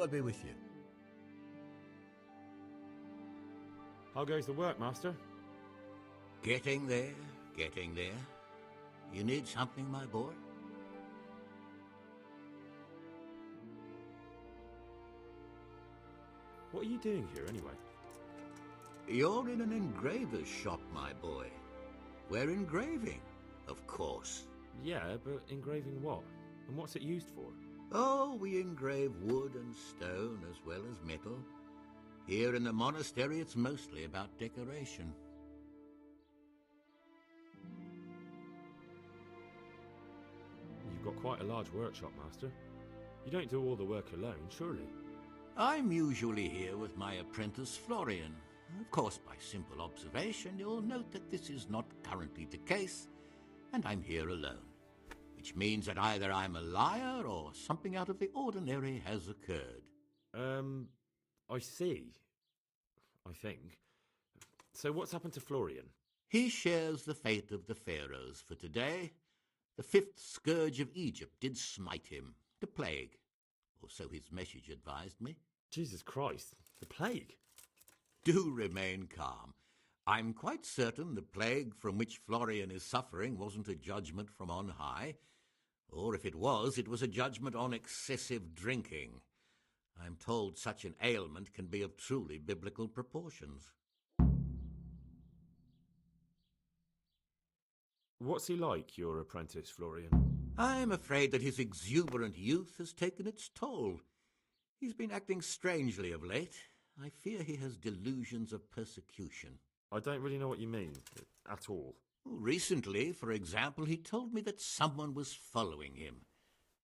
God be with you. How goes the work, master? Getting there, getting there. You need something, my boy? What are you doing here, anyway? You're in an engraver's shop, my boy. We're engraving, of course. Yeah, but engraving what? And what's it used for? Oh, we engrave wood and stone as well as metal. Here in the monastery, it's mostly about decoration. You've got quite a large workshop, master. You don't do all the work alone, surely? I'm usually here with my apprentice, Florian. Of course, by simple observation, you'll note that this is not currently the case, and I'm here alone. Which means that either I'm a liar or something out of the ordinary has occurred. I see. I think. So what's happened to Florian? He shares the fate of the pharaohs for today. The fifth scourge of Egypt did smite him, the plague. Or so his message advised me. Jesus Christ, the plague? Do remain calm. I'm quite certain the plague from which Florian is suffering wasn't a judgment from on high. Or if it was a judgment on excessive drinking. I'm told such an ailment can be of truly biblical proportions. What's he like, your apprentice, Florian? I'm afraid that his exuberant youth has taken its toll. He's been acting strangely of late. I fear he has delusions of persecution. I don't really know what you mean, at all. Recently, for example, he told me that someone was following him.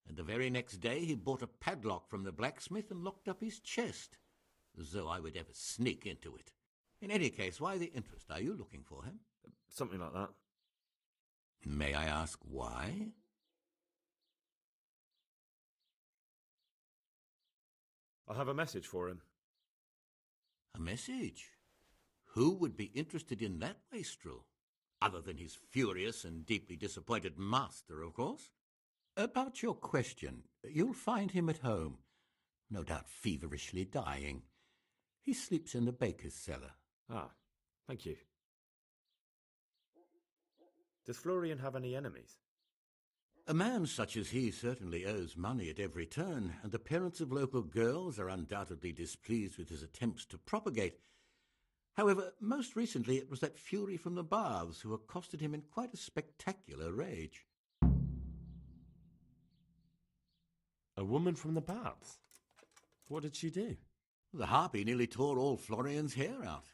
And the very next day he bought a padlock from the blacksmith and locked up his chest. As though I would ever sneak into it. In any case, why the interest? Are you looking for him? Something like that. May I ask why? I have a message for him. A message? Who would be interested in that wastrel? Other than his furious and deeply disappointed master, of course. About your question, you'll find him at home, no doubt feverishly dying. He sleeps in the baker's cellar. Ah, thank you. Does Florian have any enemies? A man such as he certainly owes money at every turn, and the parents of local girls are undoubtedly displeased with his attempts to propagate. However, most recently it was that fury from the baths who accosted him in quite a spectacular rage. A woman from the baths? What did she do? The harpy nearly tore all Florian's hair out.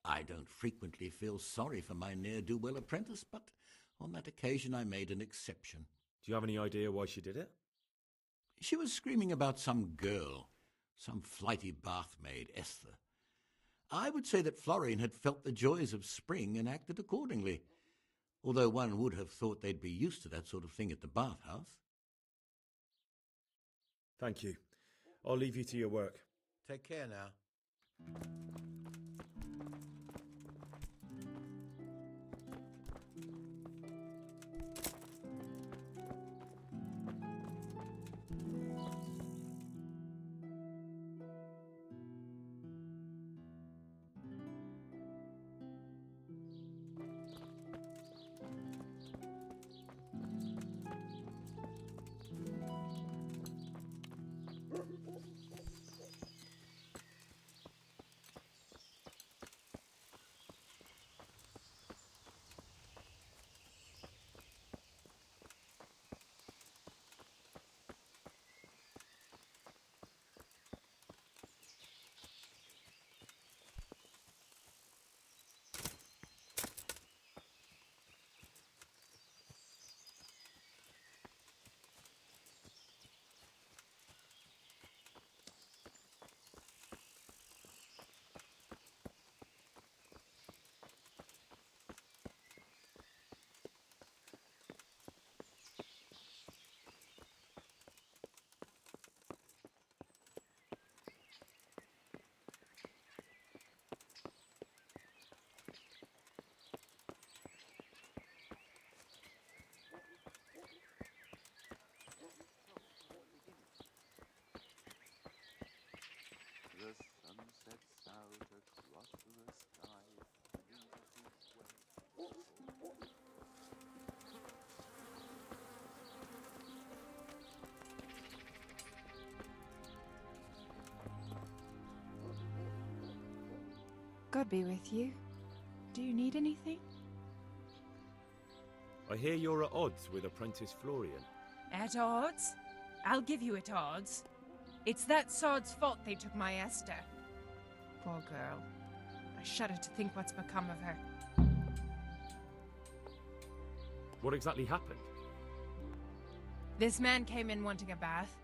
I don't frequently feel sorry for my ne'er-do-well apprentice, but on that occasion I made an exception. Do you have any idea why she did it? She was screaming about some girl, some flighty bath-maid, Esther. I would say that Florian had felt the joys of spring and acted accordingly, although one would have thought they'd be used to that sort of thing at the bathhouse. Thank you. I'll leave you to your work. Take care now. God be with you. Do you need anything? I hear you're at odds with apprentice Florian. At odds? I'll give you at odds. It's that sod's fault they took my Esther. Poor girl. I shudder to think what's become of her. What exactly happened? This man came in wanting a bath,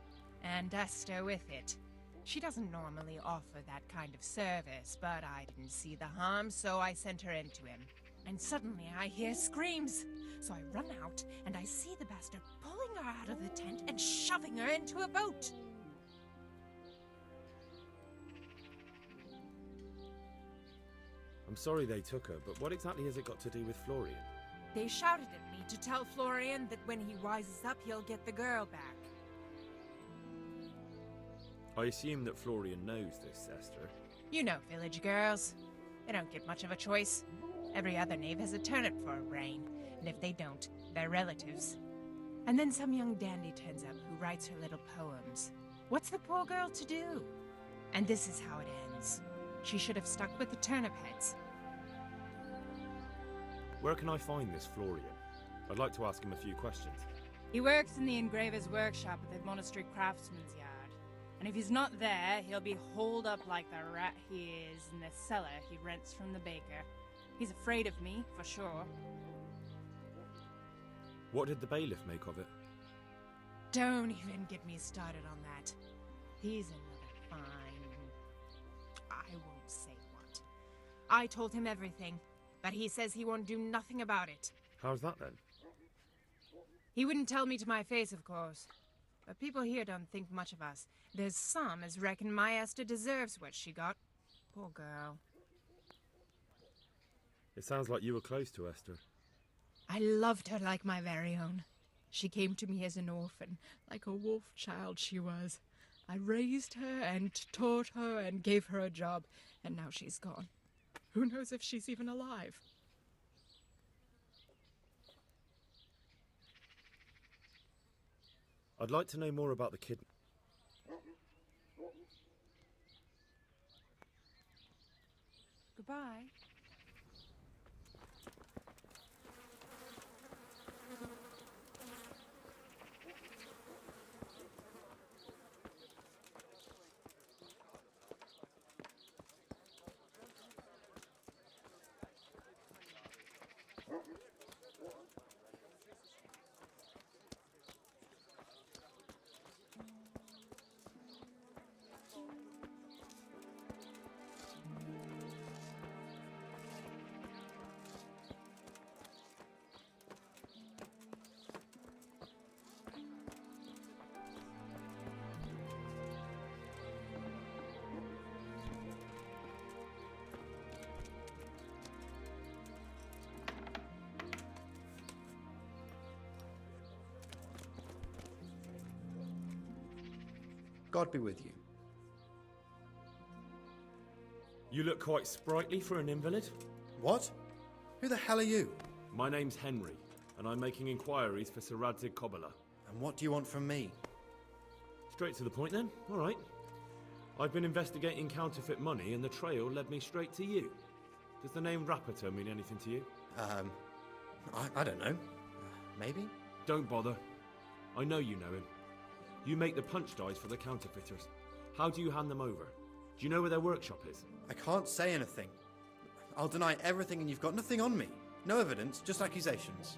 and Esther with it. She doesn't normally offer that kind of service, but I didn't see the harm, so I sent her in to him. And suddenly I hear screams. So I run out, and I see the bastard pulling her out of the tent and shoving her into a boat. I'm sorry they took her, but what exactly has it got to do with Florian? They shouted at me to tell Florian that when he rises up, he'll get the girl back. I assume that Florian knows this, Esther. You know village girls. They don't get much of a choice. Every other knave has a turnip for a brain, and if they don't, they're relatives. And then some young dandy turns up who writes her little poems. What's the poor girl to do? And this is how it ends. She should have stuck with the turnip heads. Where can I find this Florian? I'd like to ask him a few questions. He works in the engraver's workshop at the monastery craftsman's yard. And if he's not there, he'll be holed up like the rat he is in the cellar he rents from the baker. He's afraid of me, for sure. What did the bailiff make of it? Don't even get me started on that. He's another fine... I won't say what. I told him everything, but he says he won't do nothing about it. How's that then? He wouldn't tell me to my face, of course. But people here don't think much of us. There's some as reckon my Esther deserves what she got. Poor girl. It sounds like you were close to Esther. I loved her like my very own. She came to me as an orphan, like a wolf child she was. I raised her and taught her and gave her a job, and now she's gone. Who knows if she's even alive? I'd like to know more about the kidnap. Goodbye. God be with you. You look quite sprightly for an invalid. What? Who the hell are you? My name's Henry, and I'm making inquiries for Sir Radzig Kobyla. And what do you want from me? Straight to the point then, alright. I've been investigating counterfeit money and the trail led me straight to you. Does the name Rapiter mean anything to you? I don't know. Maybe? Don't bother. I know you know him. You make the punch dies for the counterfeiters. How do you hand them over? Do you know where their workshop is? I can't say anything. I'll deny everything and you've got nothing on me. No evidence, just accusations.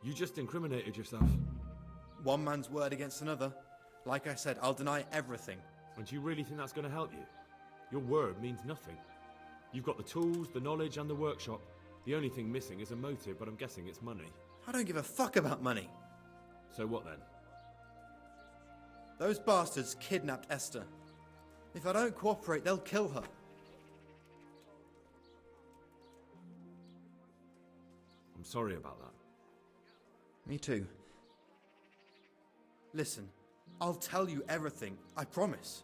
You just incriminated yourself. One man's word against another. Like I said, I'll deny everything. And do you really think that's going to help you? Your word means nothing. You've got the tools, the knowledge and the workshop. The only thing missing is a motive, but I'm guessing it's money. I don't give a fuck about money. So what then? Those bastards kidnapped Esther. If I don't cooperate, they'll kill her. I'm sorry about that. Me too. Listen, I'll tell you everything, I promise.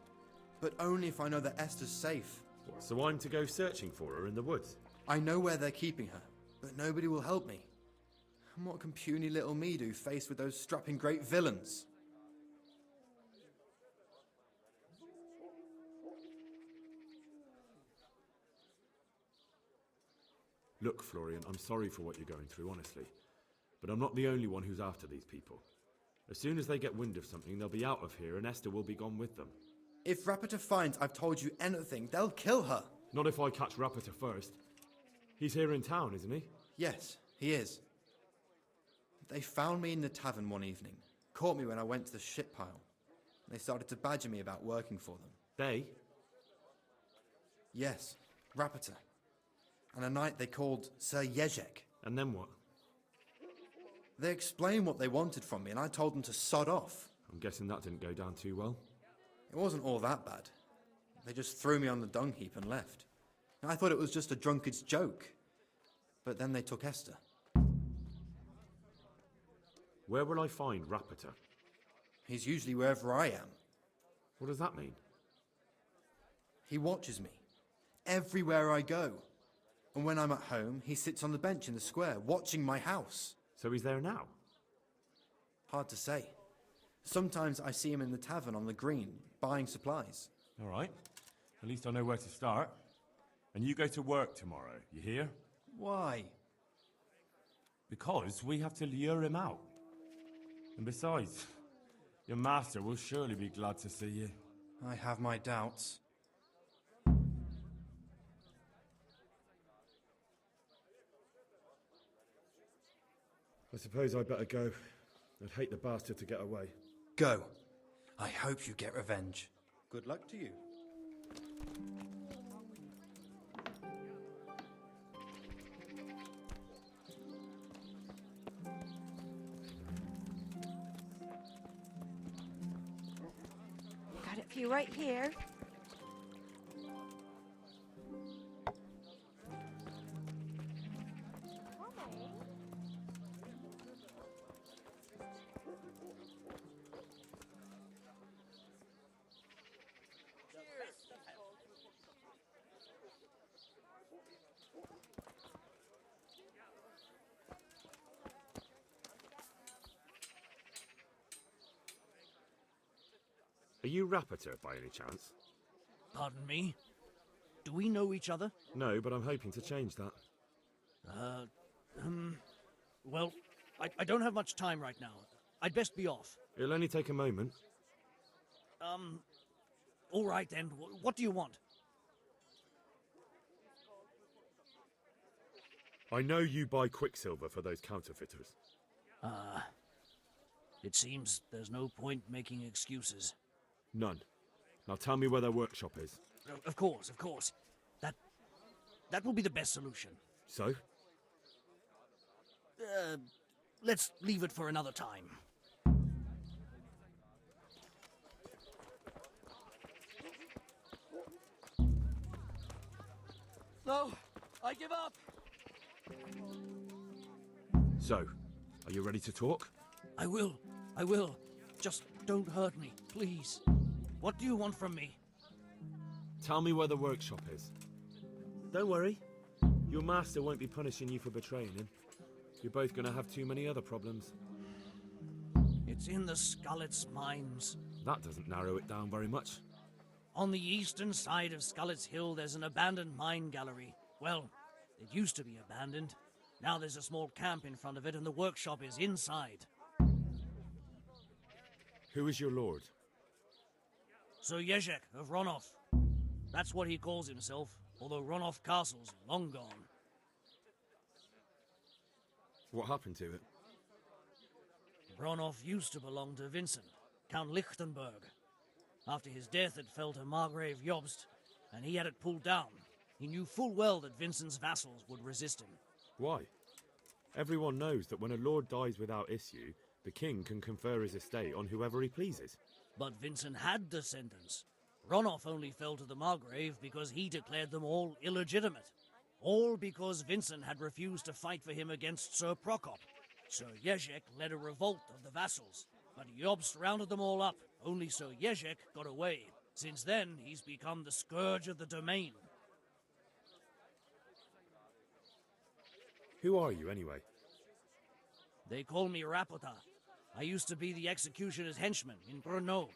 But only if I know that Esther's safe. What, so I'm to go searching for her in the woods? I know where they're keeping her, but nobody will help me. And what can puny little me do faced with those strapping great villains? Look, Florian, I'm sorry for what you're going through, honestly. But I'm not the only one who's after these people. As soon as they get wind of something, they'll be out of here and Esther will be gone with them. If Rapita finds I've told you anything, they'll kill her. Not if I catch Rapita first. He's here in town, isn't he? Yes, he is. They found me in the tavern one evening, caught me when I went to the ship pile. They started to badger me about working for them. They? Yes, Rapita. And a knight they called Sir Jezek. And then what? They explained what they wanted from me, and I told them to sod off. I'm guessing that didn't go down too well. It wasn't all that bad. They just threw me on the dung heap and left. I thought it was just a drunkard's joke. But then they took Esther. Where will I find Rapita? He's usually wherever I am. What does that mean? He watches me. Everywhere I go. And when I'm at home, he sits on the bench in the square, watching my house. So he's there now? Hard to say. Sometimes I see him in the tavern on the green, buying supplies. All right. At least I know where to start. And you go to work tomorrow, you hear? Why? Because we have to lure him out. And besides, your master will surely be glad to see you. I have my doubts. I suppose I'd better go. I'd hate the bastard to get away. Go. I hope you get revenge. Good luck to you. Got it for you right here. Are you Rapita, by any chance? Pardon me? Do we know each other? No, but I'm hoping to change that. Well, I don't have much time right now. I'd best be off. It'll only take a moment. All right then. What do you want? I know you buy quicksilver for those counterfeiters. It seems there's no point making excuses. None. Now tell me where their workshop is. Of course, of course. That will be the best solution. So? Let's leave it for another time. No, I give up. So, are you ready to talk? I will. Just don't hurt me, please. What do you want from me? Tell me where the workshop is. Don't worry. Your master won't be punishing you for betraying him. You're both going to have too many other problems. It's in the Skullet's mines. That doesn't narrow it down very much. On the eastern side of Skullet's Hill, there's an abandoned mine gallery. Well, it used to be abandoned. Now there's a small camp in front of it, and the workshop is inside. Who is your lord? Sir Jezek of Ronov. That's what he calls himself, although Ronov Castle's long gone. What happened to it? Ronov used to belong to Vincent, Count Lichtenberg. After his death, it fell to Margrave Jobst, and he had it pulled down. He knew full well that Vincent's vassals would resist him. Why? Everyone knows that when a lord dies without issue, the king can confer his estate on whoever he pleases. But Vincent had descendants. Ronov only fell to the Margrave because he declared them all illegitimate. All because Vincent had refused to fight for him against Sir Prokop. Sir Jezek led a revolt of the vassals, but Jobst rounded them all up. Only Sir Jezek got away. Since then, he's become the scourge of the domain. Who are you, anyway? They call me Rapota. I used to be the executioner's henchman in Brno.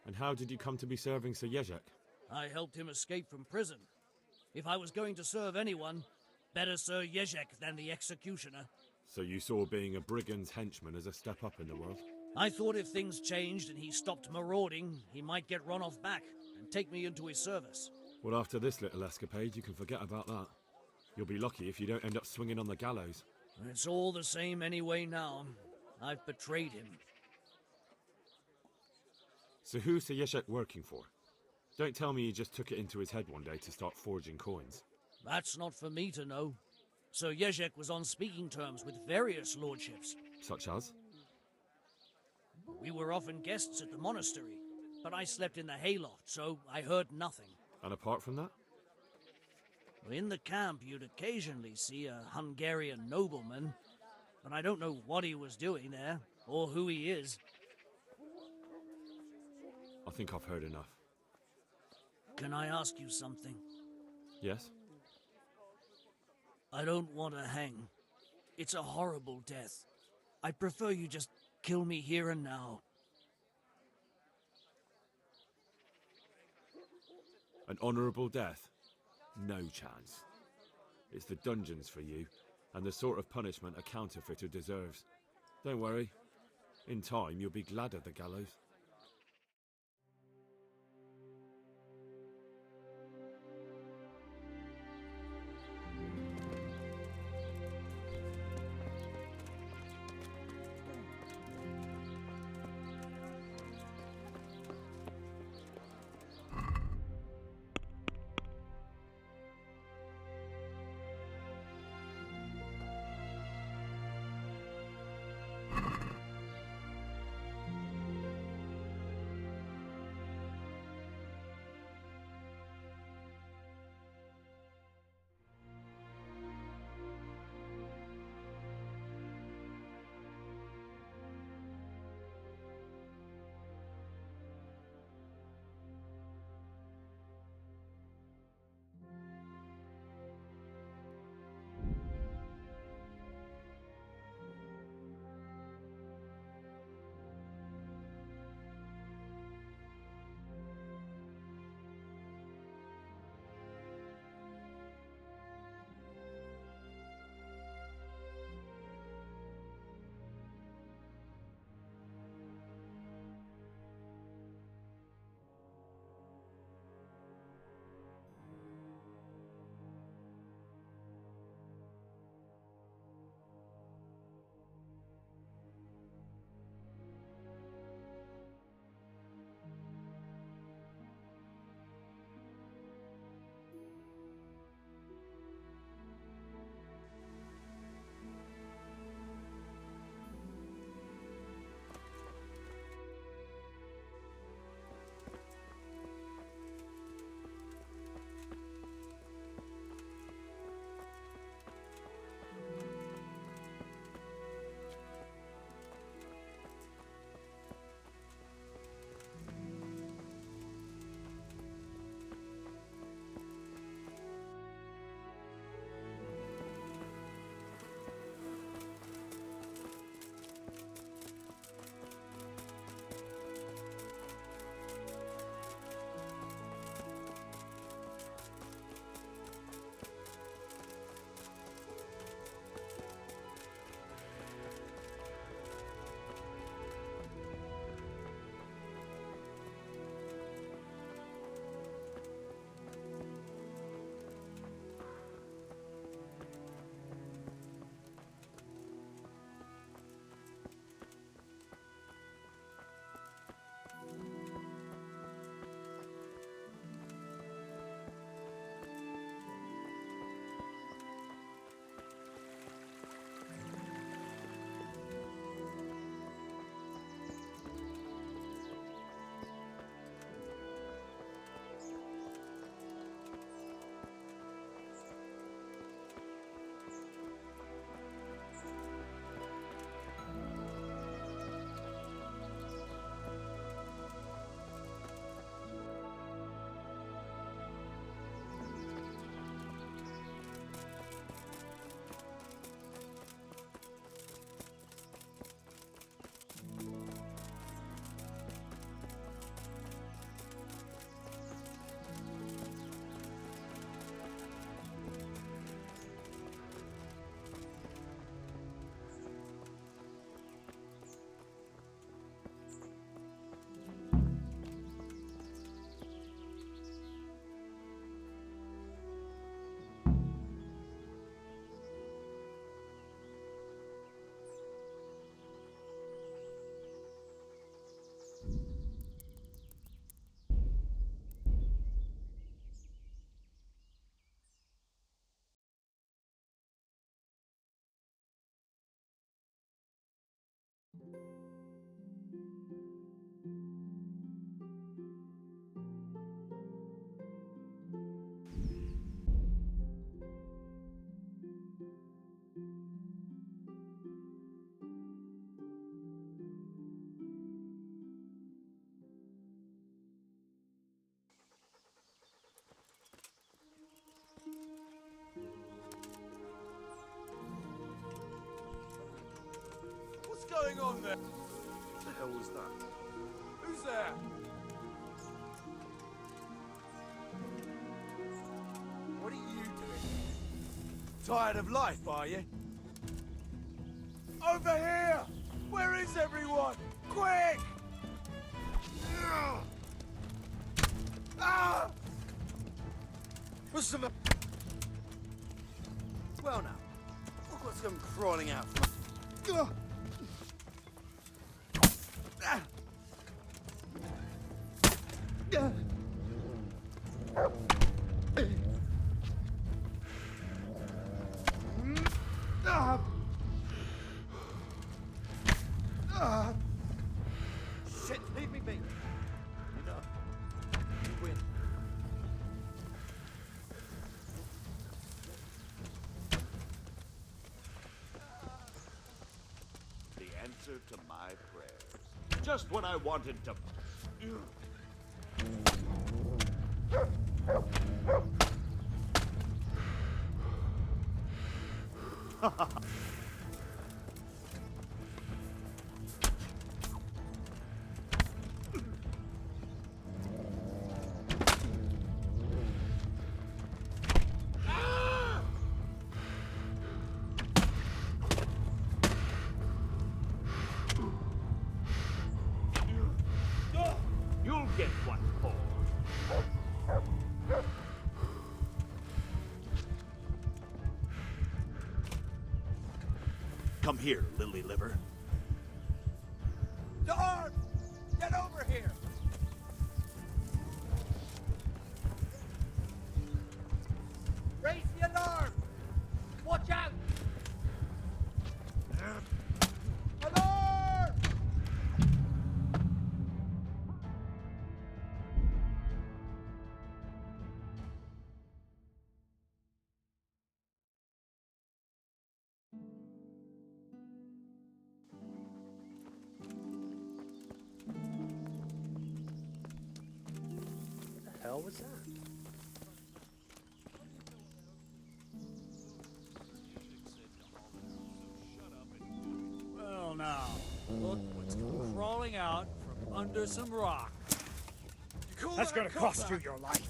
And how did you come to be serving Sir Jezek? I helped him escape from prison. If I was going to serve anyone, Better Sir Jezek than the executioner. So you saw being a brigand's henchman as a step up in the world? I thought if things changed and he stopped marauding, he might get Ronoff back and take me into his service. Well, after this little escapade, you can forget about that. You'll be lucky if you don't end up swinging on the gallows. It's all the same anyway now. I've betrayed him. So who's Sir Jezek working for? Don't tell me he just took it into his head one day to start forging coins. That's not for me to know. Sir Jezek was on speaking terms with various lordships. Such as? We were often guests at the monastery, but I slept in the hayloft, so I heard nothing. And apart from that? In the camp, you'd occasionally see a Hungarian nobleman, but I don't know what he was doing there, or who he is. I think I've heard enough. Can I ask you something? Yes? I don't want to hang. It's a horrible death. I prefer you just kill me here and now. An honourable death? No chance. It's the dungeons for you, and the sort of punishment a counterfeiter deserves. Don't worry. In time, you'll be glad of the gallows. What's going on there? What the hell was that? Who's there? What are you doing? Tired of life, are you? Over here! Where is everyone? Quick! Ah! What's the... Well now, look what's come crawling out from... Shit, leave me be. Enough. You win. The answer to my prayers. Just when I wanted to... You'll get what for. Come here, lily liver. Dog! Get over here! Raise the alarm! Watch out! Alarm! What the hell was that? Well now, look what's come crawling out from under some rock. That's gonna cost you your life.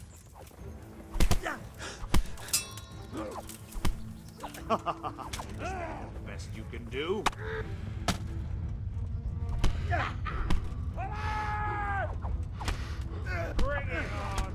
Best you can do. Bring it on!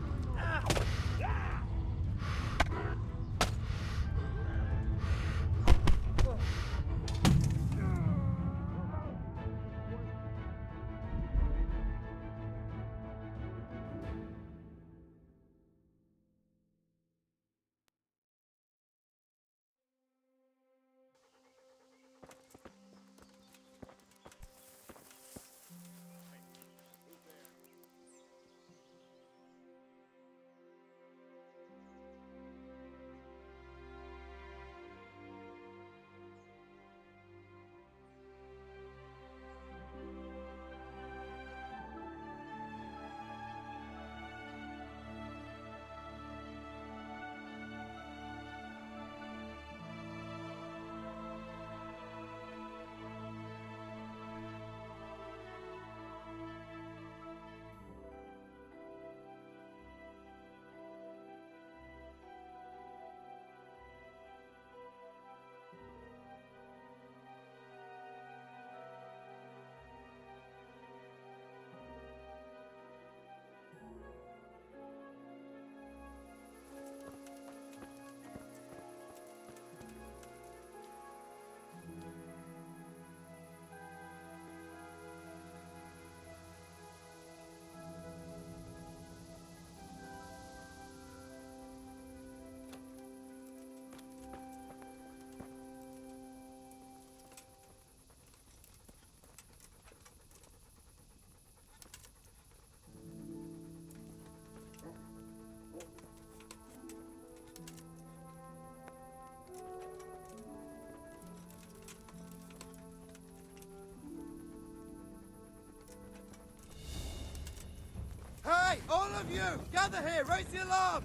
of you! Gather here! Raise the alarm!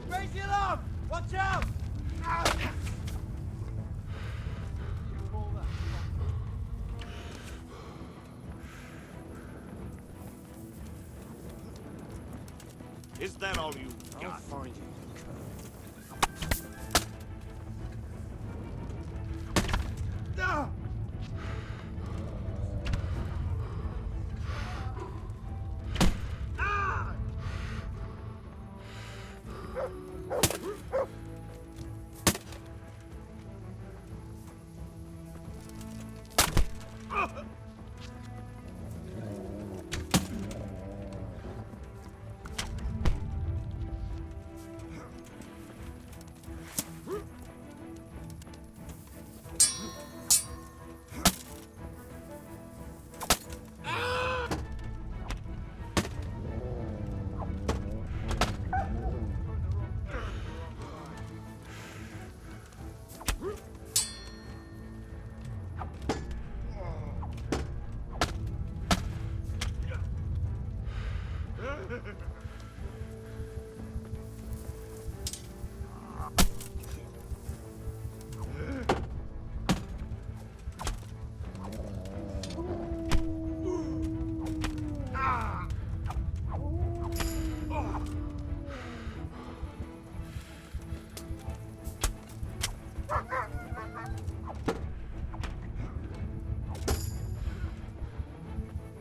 Raise the alarm! Watch out! Is that all you got? I'll find you.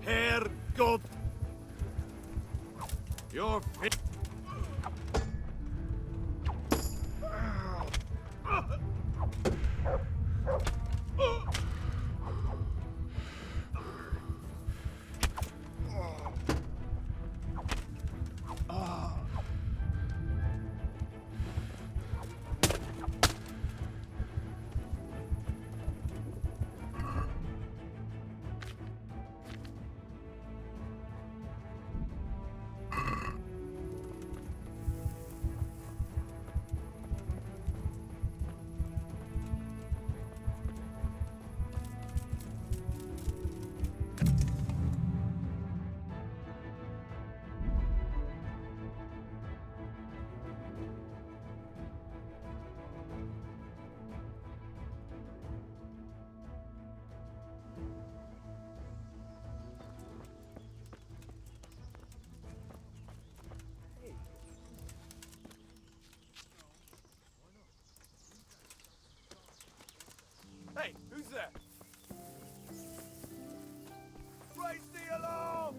Herr God! You're fit. Hey, who's there? Raise the alarm!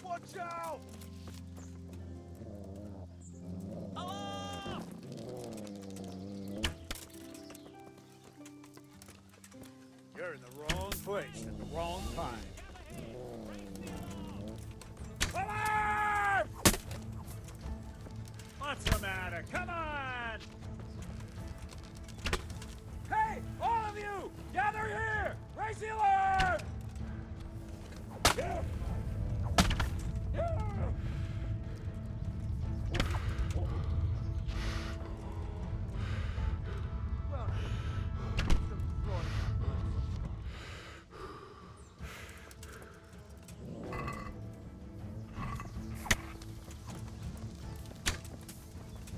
Watch out! Alarm! You're in the wrong place at the wrong time. Alarm! What's the matter? Come on! Hey, all of you! Gather here! Raise the alarm! Yeah. Yeah.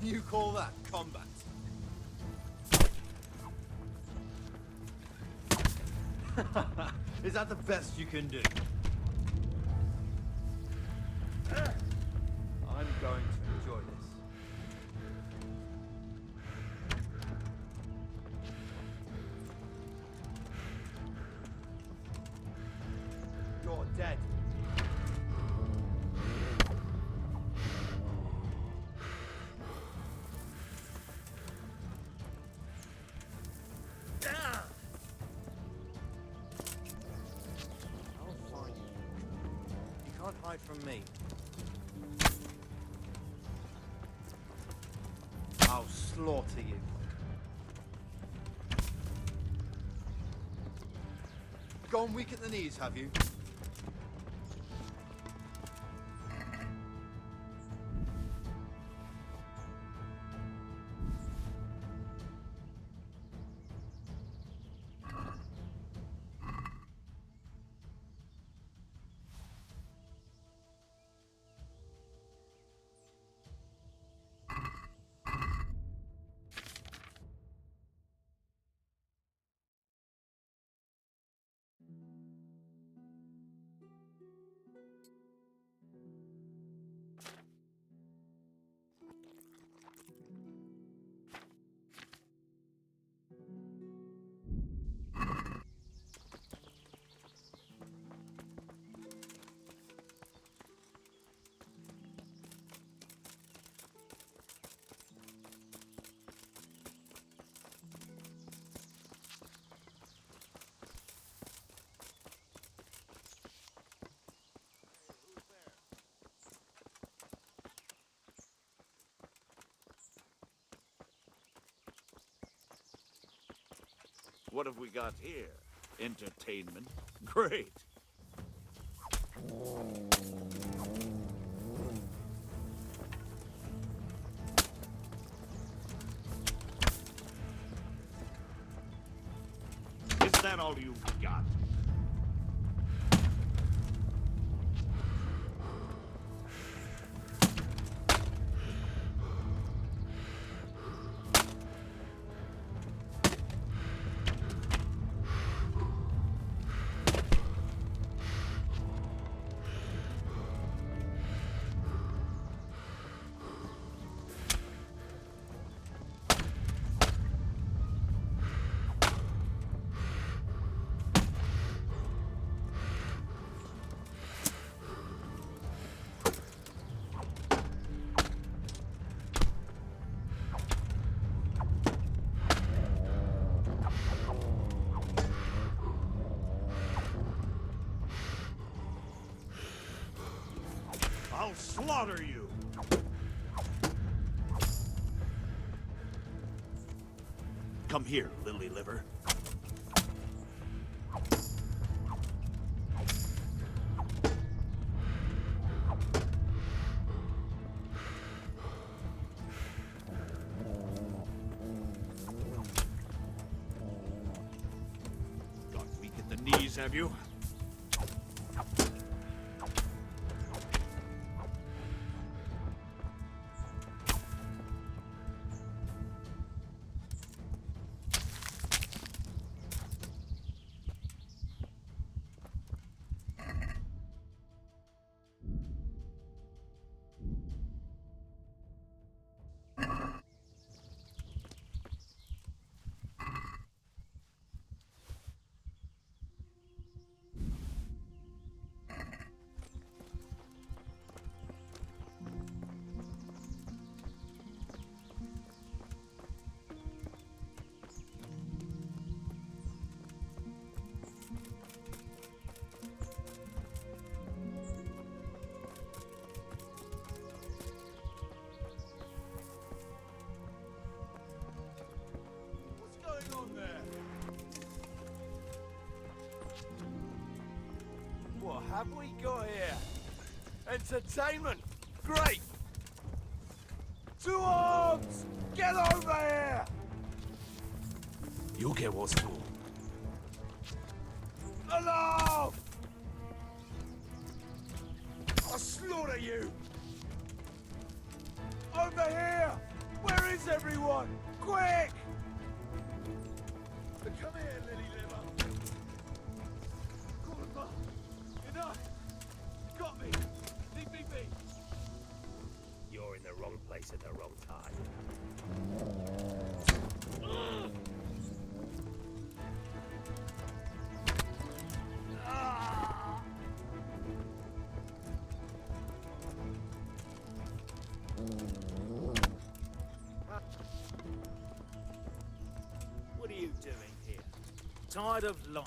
You call that combat? Is that the best you can do? I'm going to enjoy this. You're dead. Hide from me. I'll slaughter you. Gone weak at the knees, have you? What have we got here? Entertainment? Great. Is that all you've got? I'll slaughter you! Come here, lily liver. Got weak at the knees, have you? What have we got here? Entertainment! Great! To arms! Get over here! You'll get what's for. Alarm! I'll slaughter you! Over here! Where is everyone? Quick! Come here, lily liver. Call them up. Enough! You got me! Leave me be! You're in the wrong place at the wrong time. What are you doing here? Tired of life?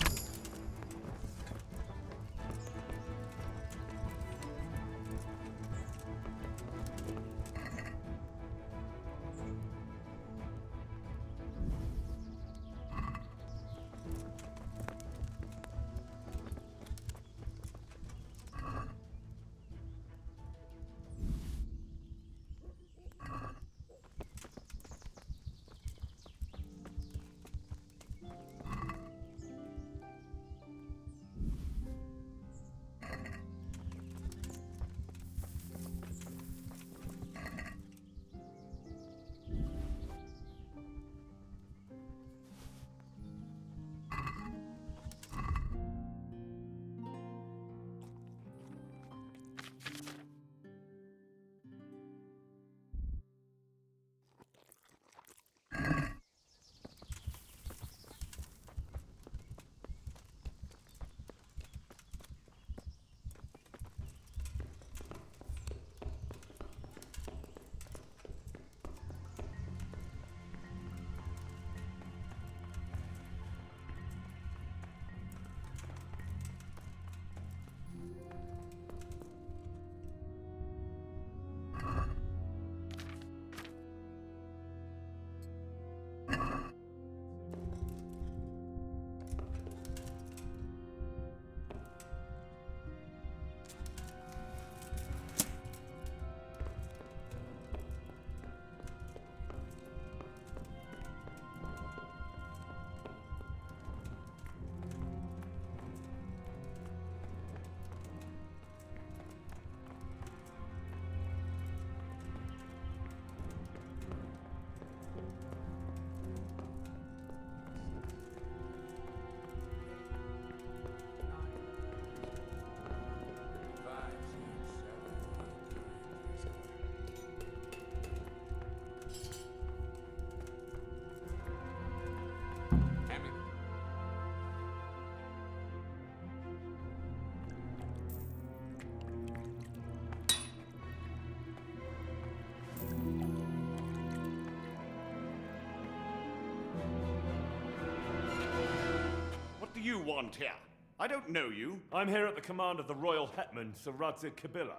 want here? I don't know you. I'm here at the command of the royal hetman, Sir Radzig Kobyla.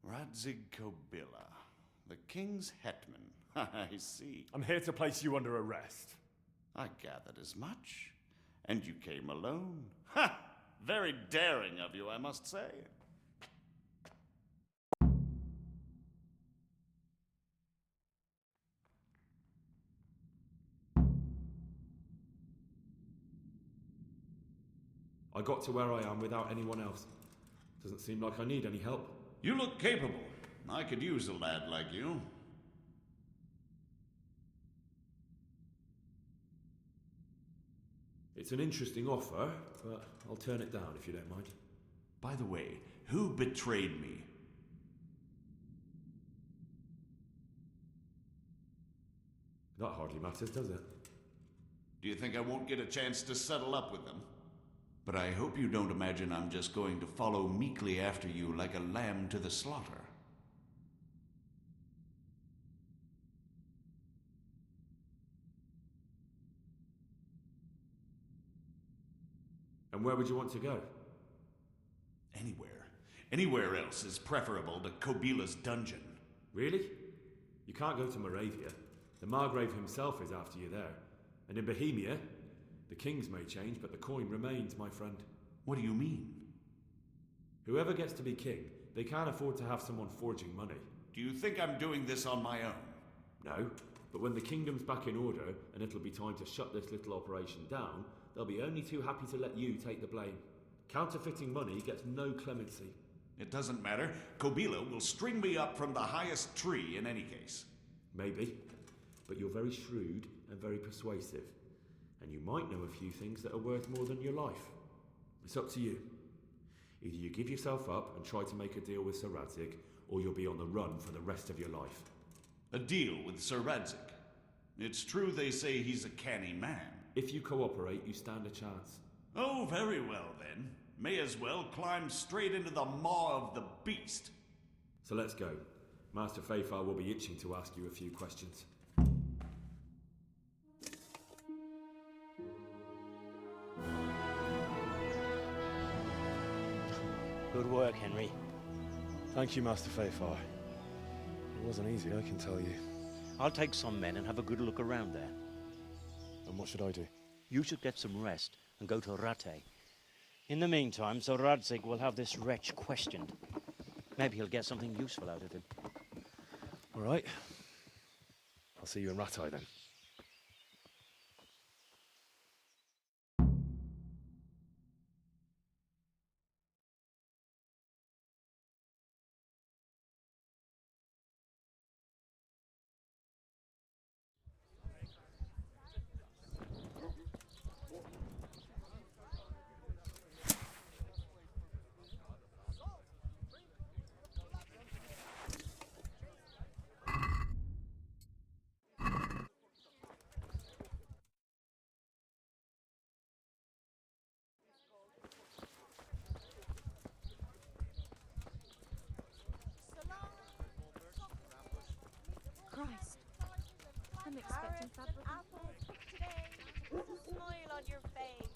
Radzig Kobyla, the king's hetman. I see. I'm here to place you under arrest. I gathered as much. And you came alone. Ha! Very daring of you, I must say. I got to where I am without anyone else. Doesn't seem like I need any help. You look capable. I could use a lad like you. It's an interesting offer, but I'll turn it down if you don't mind. By the way, who betrayed me? That hardly matters, does it? Do you think I won't get a chance to settle up with them? But I hope you don't imagine I'm just going to follow meekly after you like a lamb to the slaughter. And where would you want to go? Anywhere. Anywhere else is preferable to Kobyla's dungeon. Really? You can't go to Moravia. The Margrave himself is after you there. And in Bohemia, the kings may change, but the coin remains, my friend. What do you mean? Whoever gets to be king, they can't afford to have someone forging money. Do you think I'm doing this on my own? No, but when the kingdom's back in order, and it'll be time to shut this little operation down, they'll be only too happy to let you take the blame. Counterfeiting money gets no clemency. It doesn't matter. Kobyla will string me up from the highest tree in any case. Maybe, but you're very shrewd and very persuasive. And you might know a few things that are worth more than your life. It's up to you. Either you give yourself up and try to make a deal with Sir Radzig, or you'll be on the run for the rest of your life. A deal with Sir Radzig? It's true they say he's a canny man. If you cooperate, you stand a chance. Oh, very well then. May as well climb straight into the maw of the beast. So let's go. Master Feifar will be itching to ask you a few questions. Good work, Henry. Thank you, Master Feifar. It wasn't easy, I can tell you. I'll take some men and have a good look around there. And what should I do? You should get some rest and go to Rattay. In the meantime, Sir Radzig will have this wretch questioned. Maybe he'll get something useful out of him. All right. I'll see you in Rattay then. Christ. I'm expecting Carrots and apples today. With a smile on your face.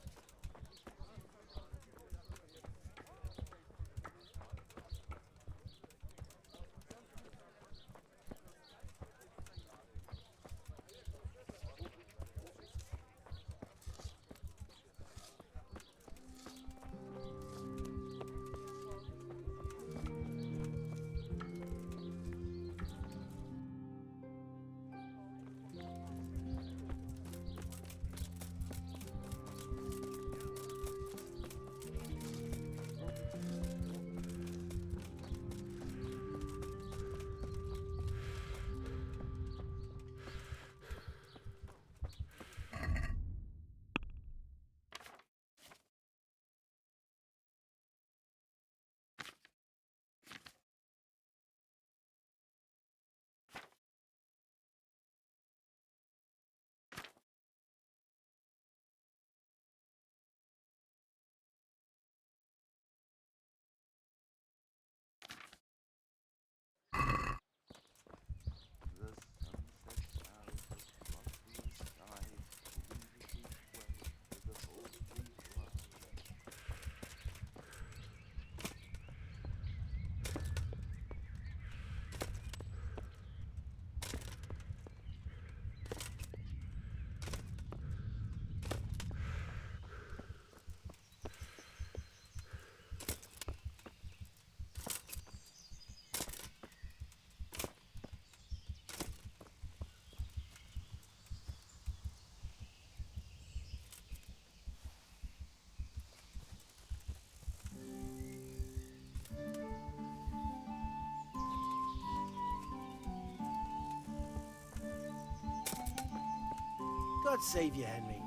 God save you, Henry.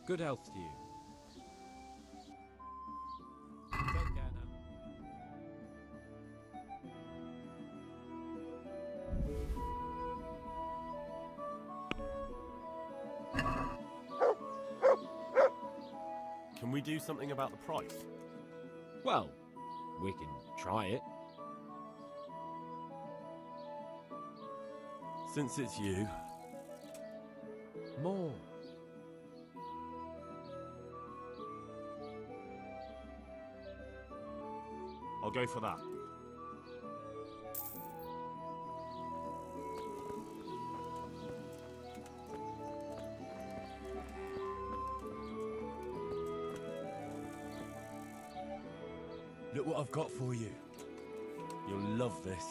Good health to you. Take care now. Can we do something about the price? Well, we can try it. Since it's you. More. I'll go for that. Look what I've got for you. You'll love this.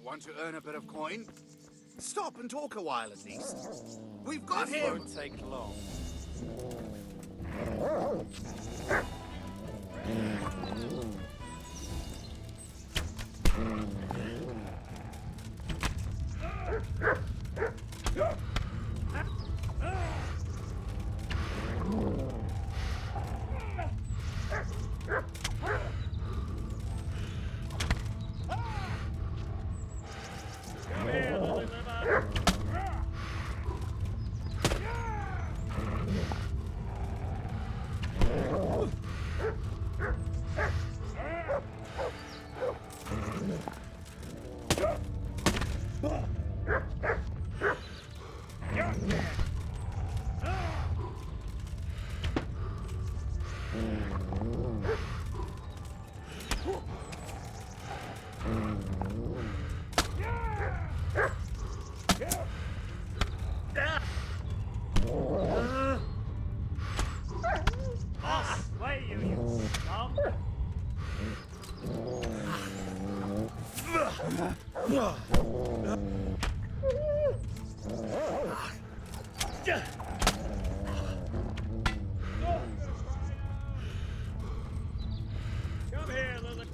Want to earn a bit of coin? Stop and talk a while at least. We've got This him! won't take long. Come here, Lily.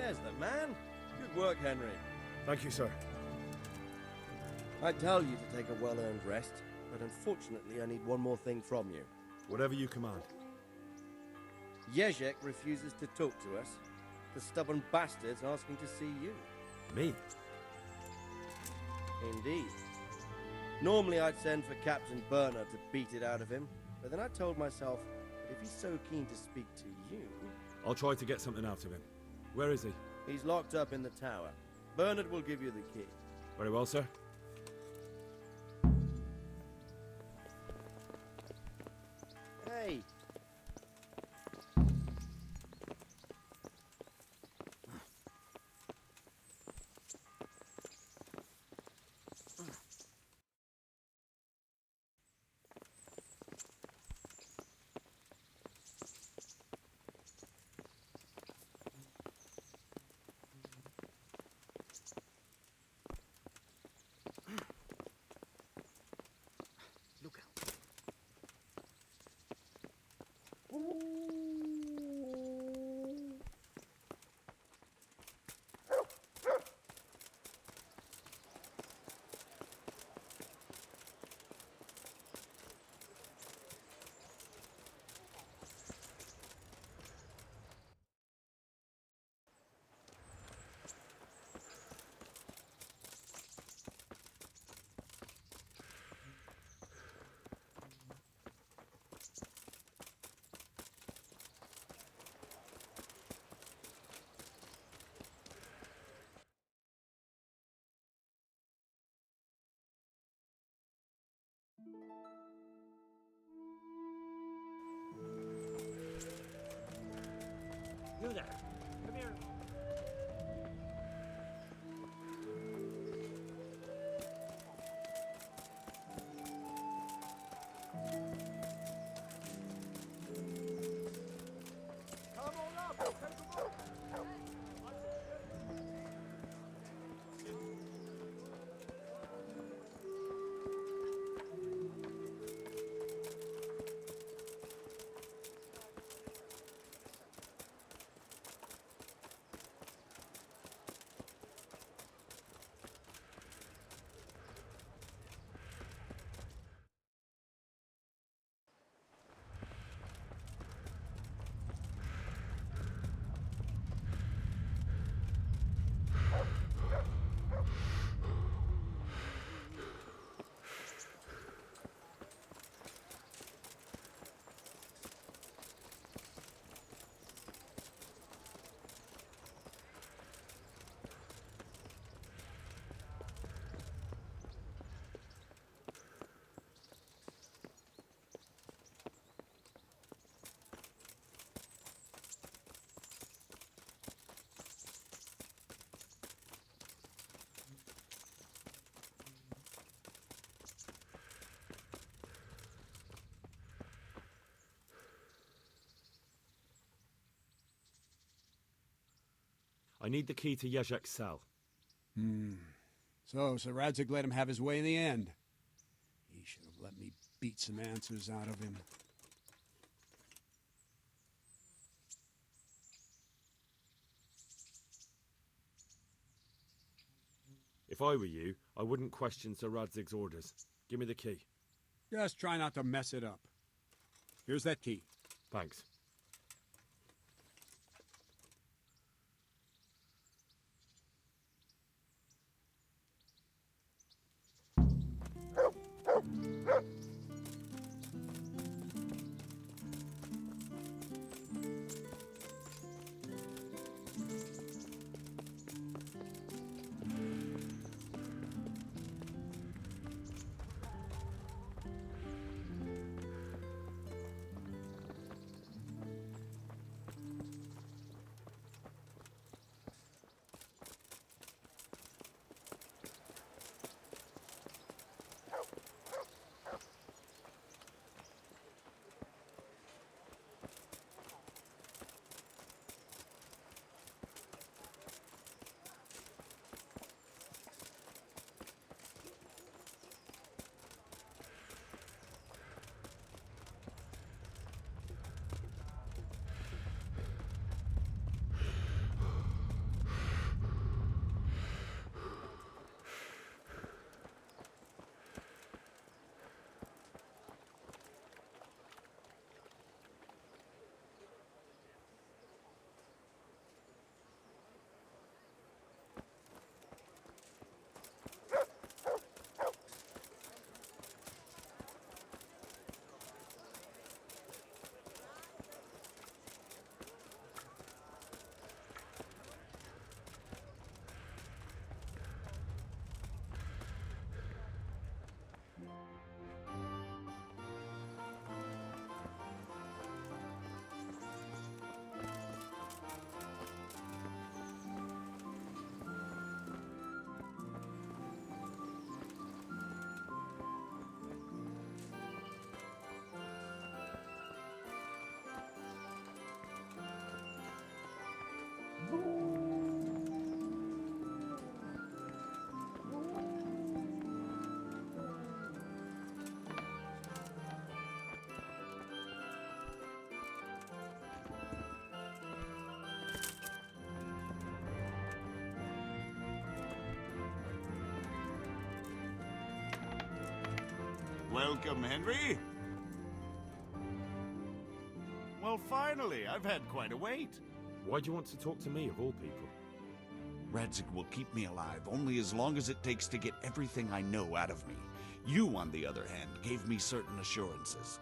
There's the man. Good work, Henry. Thank you, sir. I tell you to take a well-earned rest, but unfortunately I need one more thing from you. Whatever you command. Jezek refuses to talk to us. The stubborn bastard's asking to see you. Me? Indeed. Normally I'd send for Captain Bernard to beat it out of him, but then I told myself that if he's so keen to speak to you... I'll try to get something out of him. Where is he? He's locked up in the tower. Bernard will give you the key. Very well, sir. Hey! Look out. You there. Come here. Come on up, take them up. I need the key to Jezek's cell. So Sir Radzig let him have his way in the end. He should have let me beat some answers out of him. If I were you, I wouldn't question Sir Radzig's orders. Give me the key. Just try not to mess it up. Here's that key. Thanks. Welcome, Henry. Well, finally, I've had quite a wait. Why do you want to talk to me, of all people? Radzig will keep me alive only as long as it takes to get everything I know out of me. You, on the other hand, gave me certain assurances.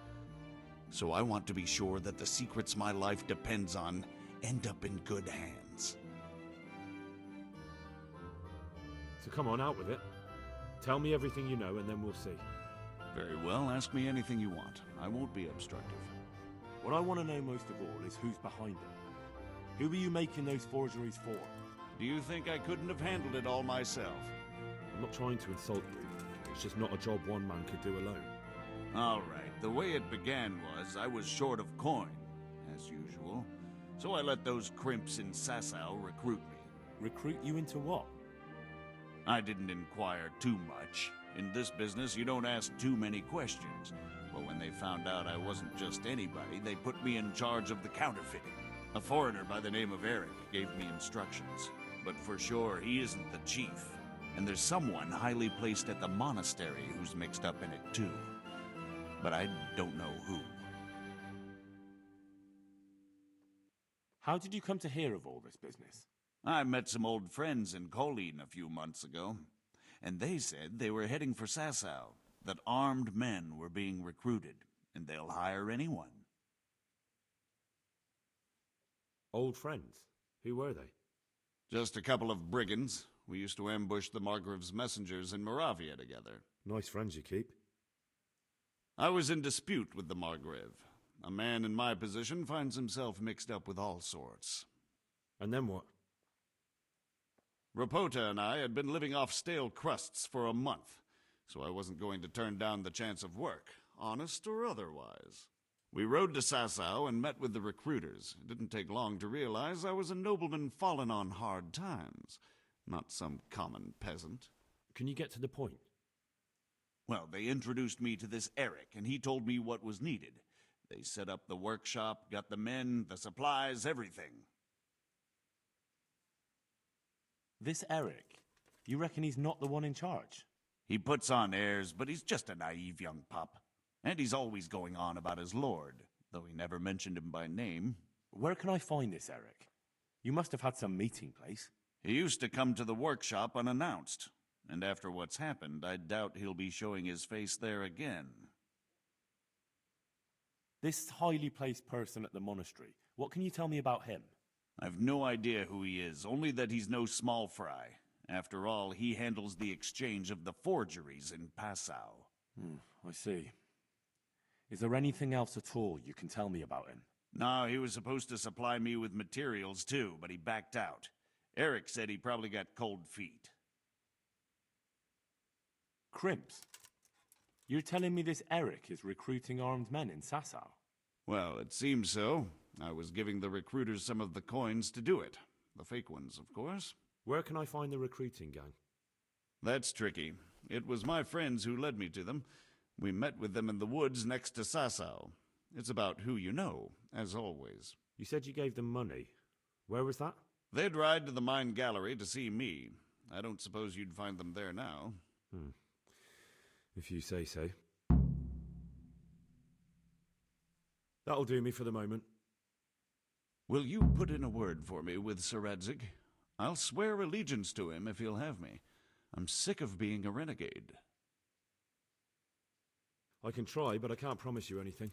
So I want to be sure that the secrets my life depends on end up in good hands. So come on, out with it. Tell me everything you know, and then we'll see. Very well, ask me anything you want. I won't be obstructive. What I want to know most of all is who's behind it. Who were you making those forgeries for? Do you think I couldn't have handled it all myself? I'm not trying to insult you. It's just not a job one man could do alone. All right, the way it began was I was short of coin, as usual. So I let those crimps in Sasau recruit me. Recruit you into what? I didn't inquire too much. In this business, you don't ask too many questions. But when they found out I wasn't just anybody, they put me in charge of the counterfeiting. A foreigner by the name of Eric gave me instructions. But for sure, he isn't the chief. And there's someone highly placed at the monastery who's mixed up in it too. But I don't know who. How did you come to hear of all this business? I met some old friends in Colleen a few months ago, and they said they were heading for Sasau, that armed men were being recruited, and they'll hire anyone. Old friends? Who were they? Just a couple of brigands. We used to ambush the Margrave's messengers in Moravia together. Nice friends you keep. I was in dispute with the Margrave. A man in my position finds himself mixed up with all sorts. And then what? Rapota and I had been living off stale crusts for a month, so I wasn't going to turn down the chance of work, honest or otherwise. We rode to Sasau and met with the recruiters. It didn't take long to realize I was a nobleman fallen on hard times, not some common peasant. Can you get to the point? Well, they introduced me to this Eric, and he told me what was needed. They set up the workshop, got the men, the supplies, everything. This Eric, you reckon he's not the one in charge? He puts on airs, but he's just a naive young pup. And he's always going on about his lord, though he never mentioned him by name. Where can I find this Eric? You must have had some meeting place. He used to come to the workshop unannounced, and after what's happened, I doubt he'll be showing his face there again. This highly placed person at the monastery, what can you tell me about him? I've no idea who he is, only that he's no small fry. After all, he handles the exchange of the forgeries in Passau. I see. Is there anything else at all you can tell me about him? No, he was supposed to supply me with materials too, but he backed out. Eric said he probably got cold feet. Crimps? You're telling me this Eric is recruiting armed men in Sasau? Well, it seems so. I was giving the recruiters some of the coins to do it. The fake ones, of course. Where can I find the recruiting gang? That's tricky. It was my friends who led me to them. We met with them in the woods next to Sasau. It's about who you know, as always. You said you gave them money. Where was that? They'd ride to the mine gallery to see me. I don't suppose you'd find them there now. If you say so. That'll do me for the moment. Will you put in a word for me with Sir Radzig? I'll swear allegiance to him if he'll have me. I'm sick of being a renegade. I can try, but I can't promise you anything.